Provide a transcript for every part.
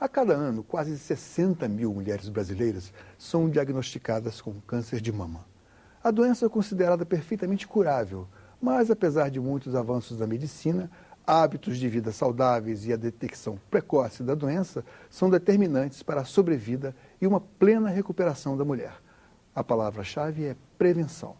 A cada ano, quase 60 mil mulheres brasileiras são diagnosticadas com câncer de mama. A doença é considerada perfeitamente curável, mas apesar de muitos avanços da medicina, hábitos de vida saudáveis e a detecção precoce da doença são determinantes para a sobrevida e uma plena recuperação da mulher. A palavra-chave é prevenção.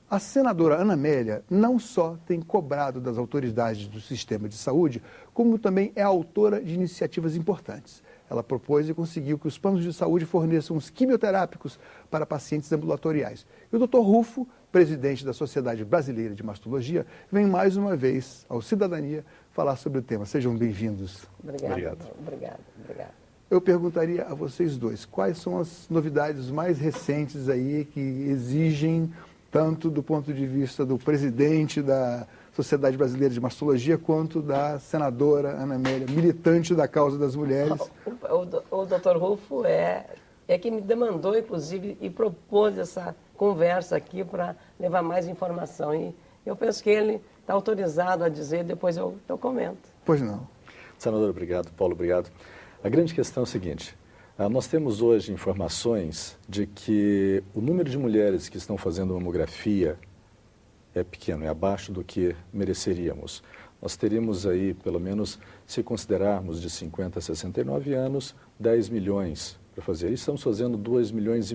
A senadora Ana Amélia não só tem cobrado das autoridades do sistema de saúde, como também é autora de iniciativas importantes. Ela propôs e conseguiu que os planos de saúde forneçam os quimioterápicos para pacientes ambulatoriais. E o Dr. Rufo, presidente da Sociedade Brasileira de Mastologia, vem mais uma vez ao Cidadania falar sobre o tema. Sejam bem-vindos. Obrigado. Eu perguntaria a vocês dois, quais são as novidades mais recentes aí que exigem, tanto do ponto de vista do presidente da Sociedade Brasileira de Mastologia, quanto da senadora Ana Amélia, militante da causa das mulheres? O doutor Rufo é quem me demandou, inclusive, e propôs essa conversa aqui para levar mais informação. E eu penso que ele está autorizado a dizer, depois eu comento. Pois não. Senador, obrigado. Paulo, obrigado. A grande questão é o seguinte, nós temos hoje informações de que o número de mulheres que estão fazendo mamografia é pequeno, é abaixo do que mereceríamos. Nós teríamos aí, pelo menos, se considerarmos de 50 a 69 anos, 10 milhões para fazer. E estamos fazendo 2,5 milhões.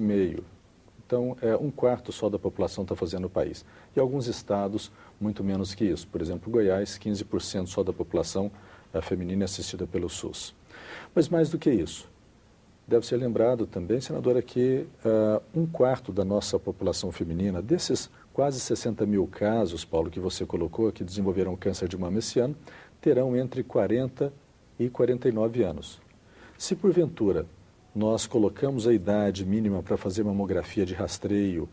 Então, um quarto só da população está fazendo no país. E alguns estados, muito menos que isso. Por exemplo, Goiás, 15% só da população feminina é assistida pelo SUS. Mas mais do que isso, deve ser lembrado também, senadora, que um quarto da nossa população feminina, desses quase 60 mil casos, Paulo, que você colocou, que desenvolveram câncer de mama esse ano, terão entre 40 e 49 anos. Se, porventura, nós colocamos a idade mínima para fazer mamografia de rastreio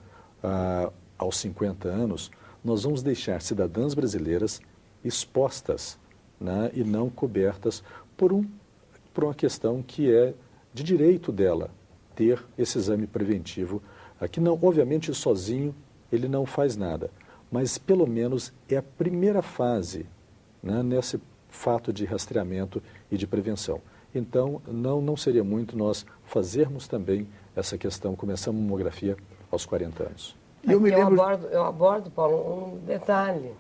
aos 50 anos, nós vamos deixar cidadãs brasileiras expostas, né, e não cobertas por uma questão que é de direito dela ter esse exame preventivo, que não, obviamente, sozinho ele não faz nada, mas pelo menos é a primeira fase, né, nesse fato de rastreamento e de prevenção. Então, não seria muito nós fazermos também essa questão, começamos a mamografia aos 40 anos. Eu abordo, Paulo, um detalhe.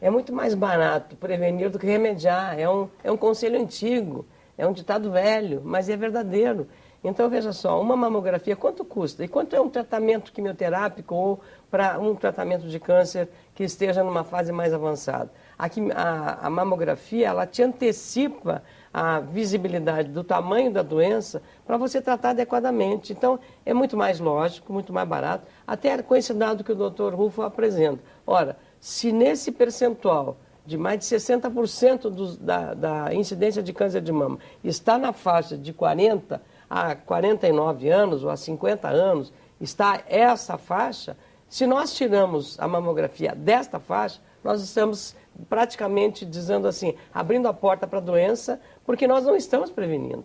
É muito mais barato prevenir do que remediar. É um conselho antigo, é um ditado velho, mas é verdadeiro. Então, veja só, uma mamografia, quanto custa? E quanto é um tratamento quimioterápico ou para um tratamento de câncer que esteja numa fase mais avançada? A mamografia, ela te antecipa a visibilidade do tamanho da doença para você tratar adequadamente. Então, é muito mais lógico, muito mais barato, até com esse dado que o doutor Rufo apresenta. Ora, se nesse percentual de mais de 60% da incidência de câncer de mama está na faixa de 40 a 49 anos ou a 50 anos, está essa faixa, se nós tiramos a mamografia desta faixa, nós estamos praticamente dizendo assim, abrindo a porta para a doença, porque nós não estamos prevenindo.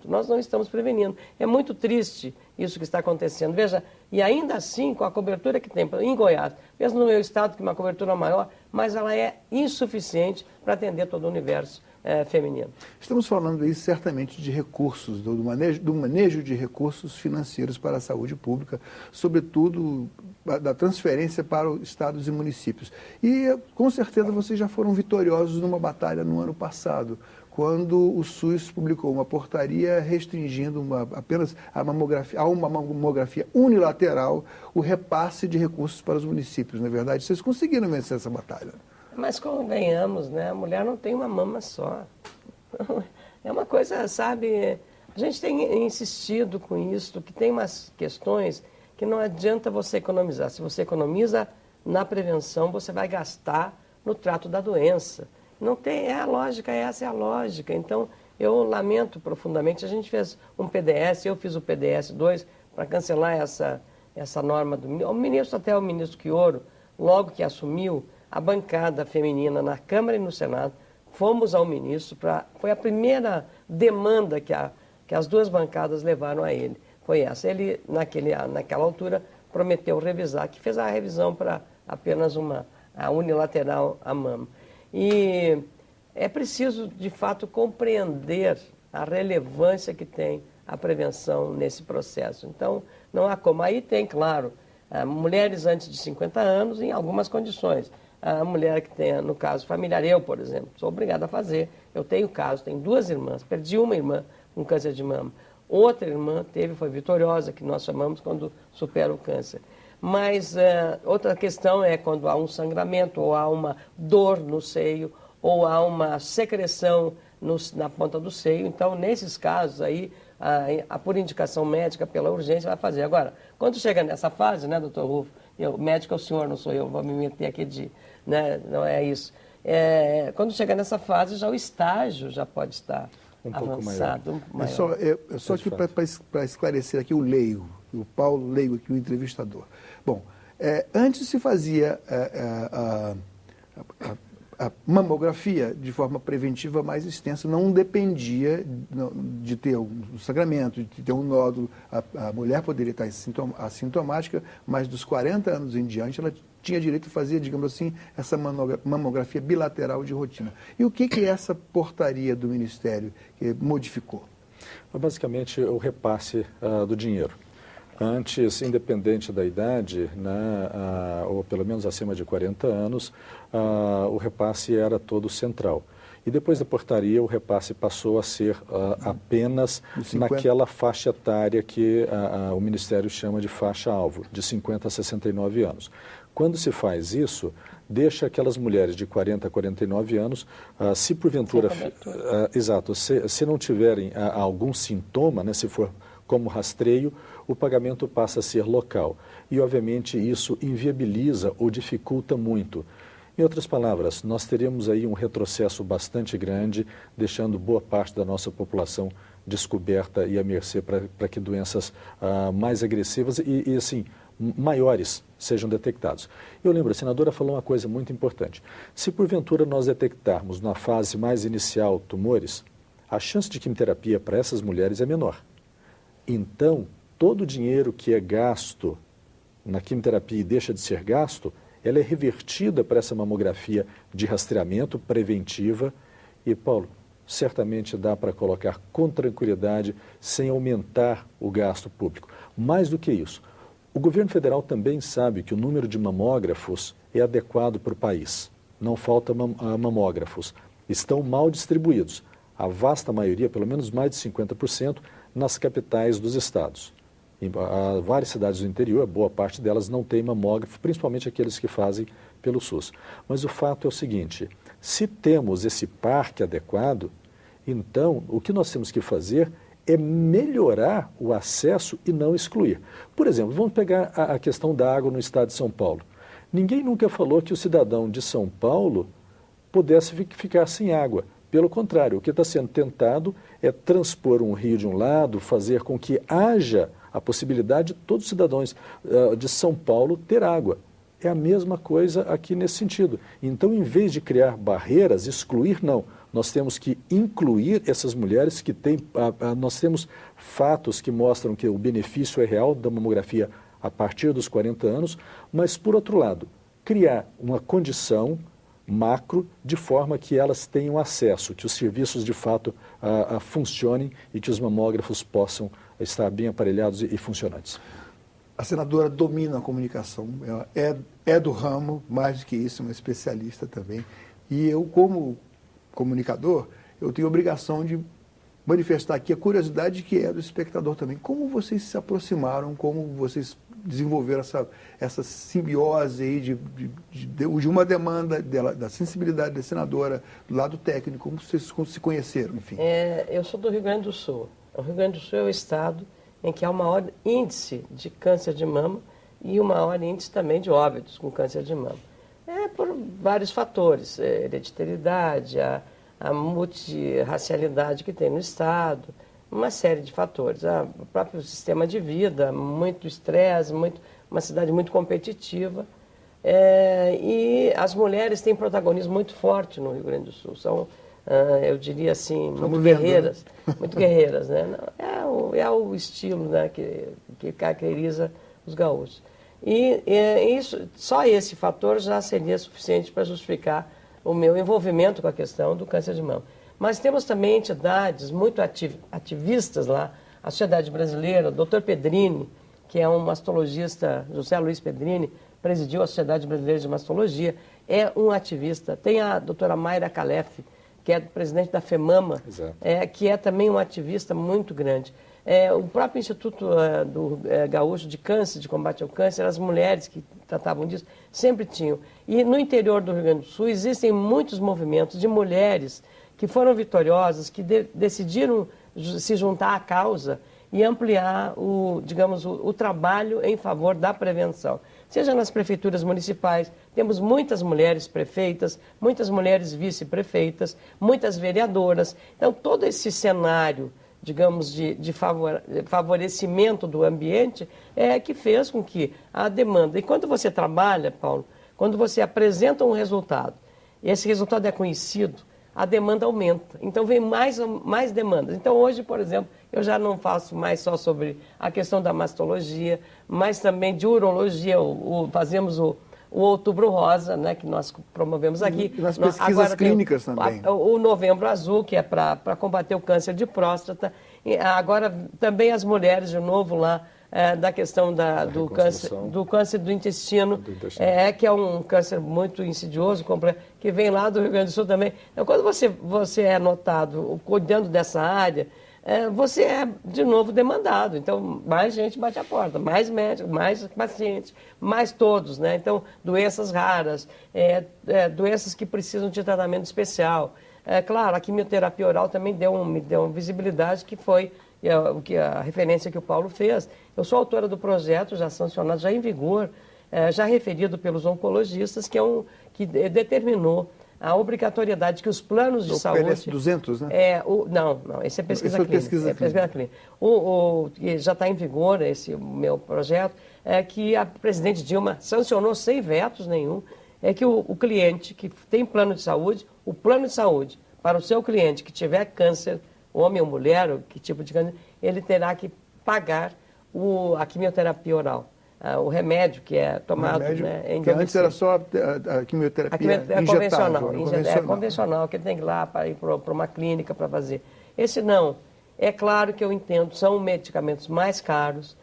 É muito triste isso que está acontecendo. Veja, e ainda assim, com a cobertura que tem em Goiás, mesmo no meu estado, que é uma cobertura maior, mas ela é insuficiente para atender todo o universo feminino. Estamos falando aí certamente de recursos, do manejo de recursos financeiros para a saúde pública, sobretudo da transferência para os estados e municípios. E com certeza vocês já foram vitoriosos numa batalha no ano passado, quando o SUS publicou uma portaria restringindo apenas a uma mamografia unilateral, o repasse de recursos para os municípios. Na verdade, vocês conseguiram vencer essa batalha. Mas convenhamos, né? A mulher não tem uma mama só. É uma coisa, sabe, a gente tem insistido com isso, que tem umas questões que não adianta você economizar. Se você economiza na prevenção, você vai gastar no trato da doença. Não tem, essa é a lógica. Então, eu lamento profundamente. A gente fez um PDS, eu fiz o PDS 2 para cancelar essa norma do ministro, até o ministro Quioro, logo que assumiu a bancada feminina na Câmara e no Senado, fomos ao ministro, foi a primeira demanda que as duas bancadas levaram a ele. Foi essa. Ele, naquela altura, prometeu revisar, que fez a revisão para apenas a unilateral a mama. E é preciso, de fato, compreender a relevância que tem a prevenção nesse processo. Então, não há como. Aí tem, claro, mulheres antes de 50 anos em algumas condições. A mulher que tenha, no caso familiar, eu, por exemplo, sou obrigada a fazer. Eu tenho caso, tenho 2 irmãs, perdi uma irmã com câncer de mama. Outra irmã foi vitoriosa, que nós chamamos quando supera o câncer. Mas outra questão é quando há um sangramento, ou há uma dor no seio, ou há uma secreção na ponta do seio. Então, nesses casos aí, por indicação médica, pela urgência, vai fazer. Agora, quando chega nessa fase, né, doutor Rufo, o médico é o senhor, não sou eu, vou me meter aqui não é isso. Quando chega nessa fase, já o estágio já pode estar avançado. É só aqui para esclarecer aqui o leigo, o Paulo Leigo, aqui o entrevistador. Bom, antes se fazia a mamografia de forma preventiva mais extensa, não dependia de ter um sangramento, de ter um nódulo. A mulher poderia estar assintomática, mas dos 40 anos em diante ela tinha direito a fazer, digamos assim, essa mamografia bilateral de rotina. E o que essa portaria do Ministério modificou? Basicamente, o repasse do dinheiro. Antes, independente da idade, né, ou pelo menos acima de 40 anos, o repasse era todo central. E depois da portaria, o repasse passou a ser apenas naquela faixa etária que o Ministério chama de faixa-alvo, de 50 a 69 anos. Quando se faz isso, deixa aquelas mulheres de 40 a 49 anos, se porventura... exato, se não tiverem algum sintoma, né, se for como rastreio, o pagamento passa a ser local. E, obviamente, isso inviabiliza ou dificulta muito. Em outras palavras, nós teríamos aí um retrocesso bastante grande, deixando boa parte da nossa população descoberta e à mercê para que doenças mais agressivas e, assim, maiores sejam detectados. Eu lembro, a senadora falou uma coisa muito importante. Se, porventura, nós detectarmos na fase mais inicial tumores, a chance de quimioterapia para essas mulheres é menor. Então, todo o dinheiro que é gasto na quimioterapia e deixa de ser gasto, ela é revertida para essa mamografia de rastreamento preventiva. E, Paulo, certamente dá para colocar com tranquilidade, sem aumentar o gasto público. Mais do que isso, o governo federal também sabe que o número de mamógrafos é adequado para o país. Não falta mamógrafos. Estão mal distribuídos. A vasta maioria, pelo menos mais de 50%, nas capitais dos estados. Em várias cidades do interior, boa parte delas não tem mamógrafo, principalmente aqueles que fazem pelo SUS. Mas o fato é o seguinte, se temos esse parque adequado, então o que nós temos que fazer é melhorar o acesso e não excluir. Por exemplo, vamos pegar a questão da água no estado de São Paulo. Ninguém nunca falou que o cidadão de São Paulo pudesse ficar sem água. Pelo contrário, o que está sendo tentado é transpor um rio de um lado, fazer com que haja a possibilidade de todos os cidadãos de São Paulo ter água. É a mesma coisa aqui nesse sentido. Então, em vez de criar barreiras, excluir, não. Nós temos que incluir essas mulheres que têm... nós temos fatos que mostram que o benefício é real da mamografia a partir dos 40 anos, mas, por outro lado, criar uma condição macro, de forma que elas tenham acesso, que os serviços de fato funcionem e que os mamógrafos possam estar bem aparelhados e funcionantes. A senadora domina a comunicação, ela é do ramo, mais do que isso, é uma especialista também. E eu, como comunicador, eu tenho a obrigação de manifestar aqui a curiosidade que é do espectador também. Como vocês se aproximaram, como vocês desenvolveram essa simbiose aí de uma demanda da sensibilidade da senadora, do lado técnico, como vocês se conheceram, enfim? Eu sou do Rio Grande do Sul. O Rio Grande do Sul é o estado em que há o maior índice de câncer de mama e o maior índice também de óbitos com câncer de mama. Por vários fatores, hereditariedade, a multirracialidade que tem no estado, uma série de fatores. O próprio sistema de vida, muito estresse, uma cidade muito competitiva. E as mulheres têm protagonismo muito forte no Rio Grande do Sul. São, eu diria assim, muito guerreiras. Muito guerreiras, né? É o estilo, né, que caracteriza os gaúchos. E só esse fator já seria suficiente para justificar o meu envolvimento com a questão do câncer de mama. Mas temos também entidades muito ativistas lá, a Sociedade Brasileira, o Dr. Pedrini, que é um mastologista, José Luiz Pedrini, presidiu a Sociedade Brasileira de Mastologia, é um ativista. Tem a doutora Mayra Calef, que é presidente da FEMAMA, que é também um ativista muito grande. O próprio Instituto Gaúcho de Câncer, de Combate ao Câncer, as mulheres que tratavam disso, sempre tinham. E no interior do Rio Grande do Sul existem muitos movimentos de mulheres que foram vitoriosas, que decidiram se juntar à causa e ampliar o trabalho em favor da prevenção. Seja nas prefeituras municipais, temos muitas mulheres prefeitas, muitas mulheres vice-prefeitas, muitas vereadoras. Então, todo esse cenário, digamos, de favorecimento do ambiente é que fez com que a demanda... E quando você trabalha, Paulo, quando você apresenta um resultado, e esse resultado é conhecido, a demanda aumenta. Então, vem mais demandas. Então, hoje, por exemplo, eu já não faço mais só sobre a questão da mastologia, mas também de urologia. Fazemos o Outubro Rosa, né, que nós promovemos aqui. E nas pesquisas agora clínicas também. O Novembro Azul, que é para combater o câncer de próstata. E agora, também as mulheres, de novo, lá, da questão do câncer do intestino, que é um câncer muito insidioso, que vem lá do Rio Grande do Sul também. Então, quando você é notado cuidando dessa área, você é, de novo, demandado. Então, mais gente bate a porta, mais médicos, mais pacientes, mais todos, né? Então, doenças raras, doenças que precisam de tratamento especial. Claro, a quimioterapia oral também me deu uma visibilidade, que foi a referência que o Paulo fez. Eu sou autora do projeto, já sancionado, já em vigor, já referido pelos oncologistas, que determinou a obrigatoriedade que os planos de saúde... O PLS 200, né? Não, esse é pesquisa clínica. Pesquisa clínica. Que já está em vigor, esse meu projeto, que a presidente Dilma sancionou sem vetos nenhum, que o cliente que tem plano de saúde, o plano de saúde para o seu cliente que tiver câncer, homem ou mulher, ou que tipo de câncer, ele terá que pagar a quimioterapia oral. O remédio que é tomado, né, em que antes era só a quimioterapia convencional. Convencional, que tem que ir lá para ir para uma clínica para fazer. Esse não. É claro que eu entendo, são medicamentos mais caros.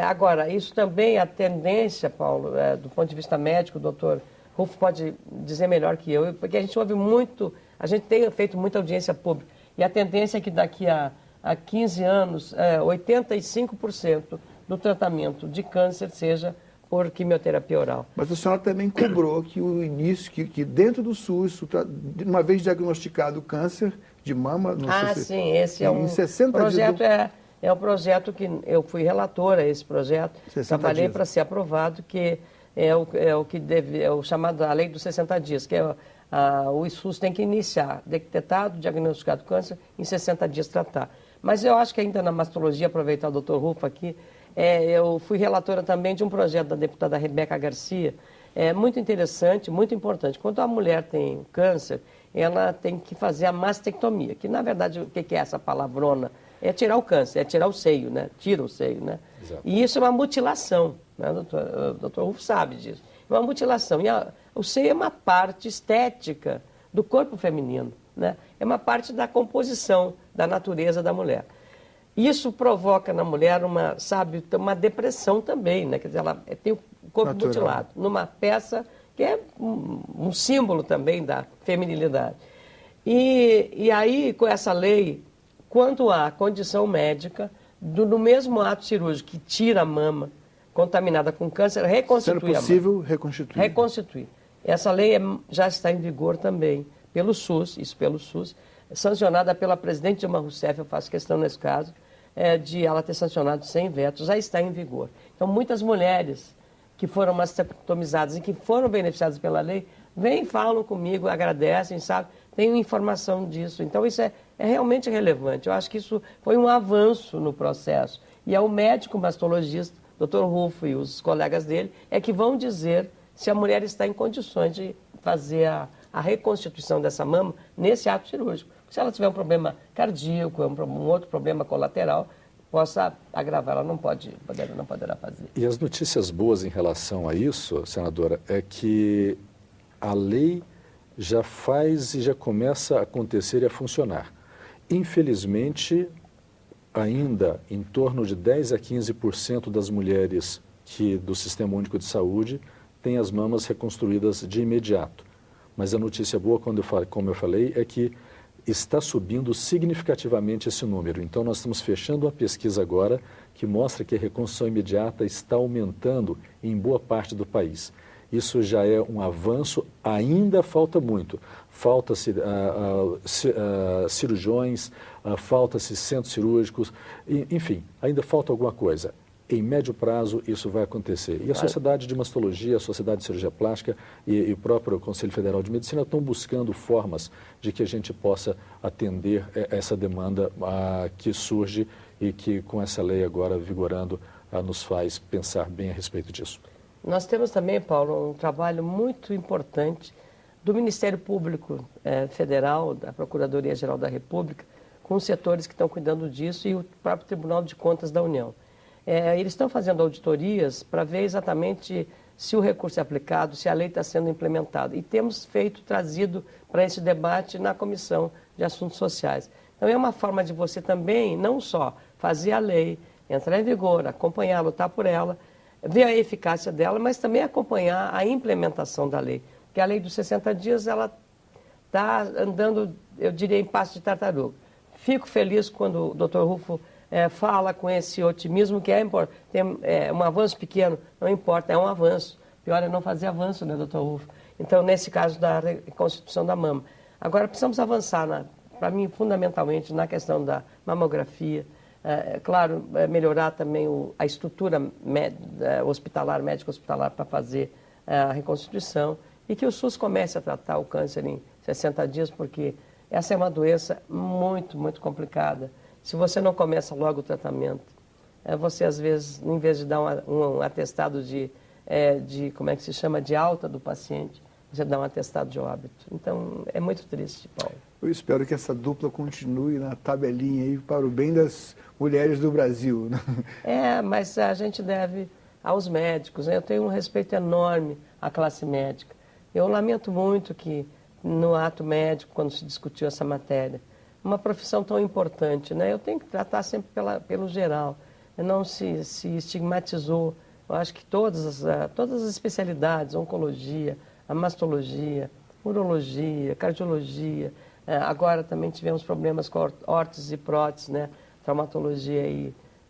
Agora, isso também, a tendência, Paulo, do ponto de vista médico, o doutor Rufo pode dizer melhor que eu, porque a gente ouve muito, a gente tem feito muita audiência pública, e a tendência é que daqui a 15 anos, 85% do tratamento de câncer seja por quimioterapia oral. Mas a senhora também cobrou que o início, que dentro do SUS, uma vez diagnosticado o câncer de mama... Sim, esse é um projeto, é um projeto que eu fui relatora a esse projeto, trabalhei para ser aprovado, que é o chamado a lei dos 60 dias, que o SUS tem que iniciar, detectado, diagnosticado câncer, em 60 dias tratar. Mas eu acho que ainda na mastologia, aproveitar o doutor Rufo aqui, eu fui relatora também de um projeto da deputada Rebeca Garcia, muito interessante, muito importante. Quando a mulher tem câncer, ela tem que fazer a mastectomia, que na verdade, o que é essa palavrona? É tirar o câncer, é tirar o seio, né? Tira o seio, né? Exato. E isso é uma mutilação, né? O doutor Rufo sabe disso. É uma mutilação. E o seio é uma parte estética do corpo feminino, né? É uma parte da composição da natureza da mulher. Isso provoca na mulher uma depressão também, né? Quer dizer, ela tem o corpo mutilado, numa peça que é um símbolo também da feminilidade. E aí, com essa lei, quando há condição médica, no mesmo ato cirúrgico que tira a mama contaminada com câncer, reconstituir a mama. Sendo possível, reconstituir. Reconstituir. Essa lei já está em vigor também pelo SUS, sancionada pela presidente Dilma Rousseff, eu faço questão nesse caso, de ela ter sancionado sem vetos, já está em vigor. Então, muitas mulheres que foram mastectomizadas e que foram beneficiadas pela lei, vêm, falam comigo, agradecem, sabe? Tenho informação disso. Então, isso é realmente relevante. Eu acho que isso foi um avanço no processo. E é o médico mastologista, Dr. Rufo e os colegas dele, que vão dizer se a mulher está em condições de fazer a reconstituição dessa mama nesse ato cirúrgico. Se ela tiver um problema cardíaco, um outro problema colateral, possa agravar, ela não poderá fazer. E as notícias boas em relação a isso, senadora, é que a lei já faz e já começa a acontecer e a funcionar. Infelizmente, ainda em torno de 10 a 15% das mulheres do Sistema Único de Saúde têm as mamas reconstruídas de imediato. Mas a notícia boa, como eu falei, é que está subindo significativamente esse número. Então, nós estamos fechando uma pesquisa agora que mostra que a reconstrução imediata está aumentando em boa parte do país. Isso já é um avanço, ainda falta muito. Falta-se cirurgiões, falta-se centros cirúrgicos, enfim, ainda falta alguma coisa. Em médio prazo, isso vai acontecer. E a Sociedade de Mastologia, a Sociedade de Cirurgia Plástica e o próprio Conselho Federal de Medicina estão buscando formas de que a gente possa atender essa demanda que surge e que, com essa lei agora vigorando, nos faz pensar bem a respeito disso. Nós temos também, Paulo, um trabalho muito importante do Ministério Público Federal, da Procuradoria-Geral da República, com os setores que estão cuidando disso e o próprio Tribunal de Contas da União. Eles estão fazendo auditorias para ver exatamente se o recurso é aplicado, se a lei está sendo implementada. E temos trazido para esse debate na Comissão de Assuntos Sociais. Então, é uma forma de você também, não só fazer a lei, entrar em vigor, acompanhar, lutar por ela, ver a eficácia dela, mas também acompanhar a implementação da lei. Porque a lei dos 60 dias, ela está andando, eu diria, em passo de tartaruga. Fico feliz quando o Dr. Rufo fala com esse otimismo que tem um avanço pequeno, não importa, é um avanço. Pior é não fazer avanço, né, Dr. Rufo? Então, nesse caso da reconstituição da mama. Agora, precisamos avançar, para mim, fundamentalmente, na questão da mamografia. Claro, melhorar também a estrutura hospitalar, médico-hospitalar, para fazer a reconstituição. E que o SUS comece a tratar o câncer em 60 dias, porque essa é uma doença muito, muito complicada. Se você não começa logo o tratamento, você às vezes, em vez de dar um atestado como é que se chama, de alta do paciente, você dá um atestado de óbito. Então, é muito triste, Paulo. Eu espero que essa dupla continue na tabelinha aí para o bem das mulheres do Brasil. Mas a gente deve aos médicos, né? Eu tenho um respeito enorme à classe médica. Eu lamento muito que no ato médico, quando se discutiu essa matéria, uma profissão tão importante, né? Eu tenho que tratar sempre pelo geral. Não se estigmatizou. Eu acho que todas as especialidades, oncologia, a mastologia, urologia, cardiologia, agora também tivemos problemas com órteses e próteses, né? Traumatologia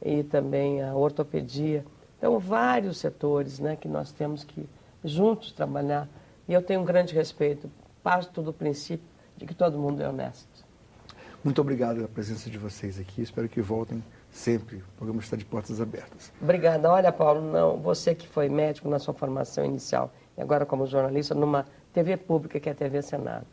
e também a ortopedia. Então, vários setores, né, que nós temos que juntos trabalhar. E eu tenho um grande respeito, parto do princípio de que todo mundo é honesto. Muito obrigado pela presença de vocês aqui. Espero que voltem sempre. O programa está de portas abertas. Obrigada. Olha, Paulo, você que foi médico na sua formação inicial e agora como jornalista numa TV pública, que é a TV Senado.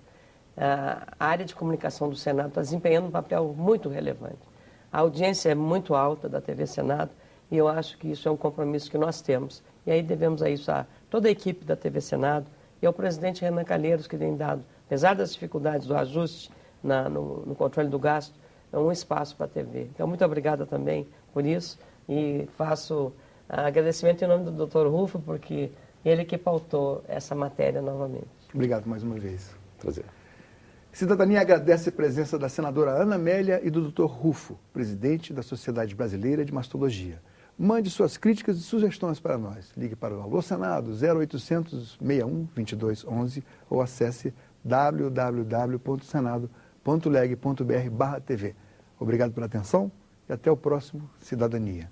A área de comunicação do Senado está desempenhando um papel muito relevante. A audiência é muito alta da TV Senado e eu acho que isso é um compromisso que nós temos. E aí devemos a isso a toda a equipe da TV Senado e ao presidente Renan Calheiros, que tem dado, apesar das dificuldades do ajuste no controle do gasto, um espaço para a TV. Então, muito obrigada também por isso e faço agradecimento em nome do Dr. Rufo, porque ele que pautou essa matéria novamente. Obrigado mais uma vez. Prazer. Cidadania agradece a presença da senadora Ana Amélia e do Dr. Rufo, presidente da Sociedade Brasileira de Mastologia. Mande suas críticas e sugestões para nós. Ligue para o Alô Senado 0800 61 2211 ou acesse www.senado.leg.br/TV. Obrigado pela atenção e até o próximo Cidadania.